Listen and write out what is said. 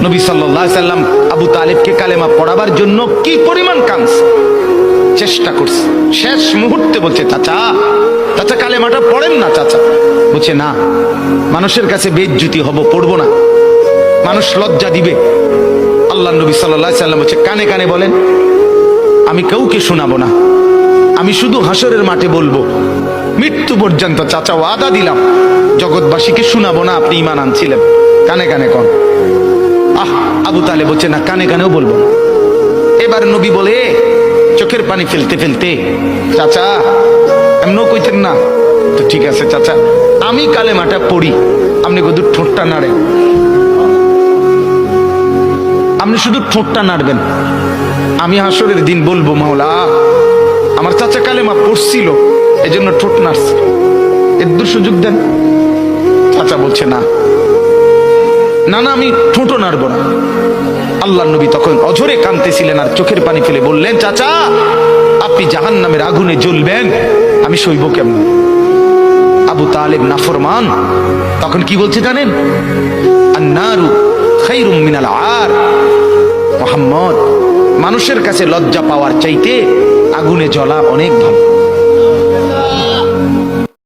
নবী সাল্লাল্লাহু আলাইহি সাল্লাম আবু তালেবকে কালেমা পড়াবার জন্য কি পরিমাণ কাঁদছে, চেষ্টা করছে। শেষ মুহূর্তে বলছে, চাচা চাচা কালেমাটা পড়েন না চাচা। বলছে না, মানুষের কাছে বেইজ্জতি হব, পড়বো না, মানুষ লজ্জা দিবে। আল্লাহ নবী সাল্লাল্লাহু আলাইহি সাল্লাম বলছে, কানে কানে বলেন, আমি কাউকে শোনাবো না, আমি শুধু হাসরের মাঠে বলবো, মৃত্যু পর্যন্ত চাচা ওয়াদা দিলাম জগৎবাসীকে শোনাবো না আপনি ঈমান আনছিলেন, কানে কানে কন। আবু তালেব বলছে না, কানে কানেও বলবো না। এবার নবী বলে চোখের পানি ফেলতে ফেলতে, চাচা এমনও কইতেন না তো, ঠিক আছে চাচা আমি কালেমাটা পড়ি, আপনি শুধু ঠোঁটটা নাড়েন, আপনি শুধু ঠোঁটটা নাড়বেন, আমি হাসরের দিন বলবো মাওলা আমার চাচা কালেমা পড়ছিল এজন্য ঠোঁট নাড়ছে, এর সুযোগ দেন। চাচা বলছে না না না, আমি ঠোঁটও নাড়বো না। আল্লাহ নবী তখন অঝরে কাঁদতেছিলেন আর চোখের পানি ফেলে বললেন, চাচা আপনি জাহান্নামের আগুনে জ্বলবেন, আমি সইব কেমন? আবু তালেব নাফরমান তখন কি বলছে জানেন? আন্নারু খায়রুম মিনাল আর। মুহাম্মদ, মানুষের কাছে লজ্জা পাওয়ার চাইতে আগুনে জ্বলা অনেক ভালো।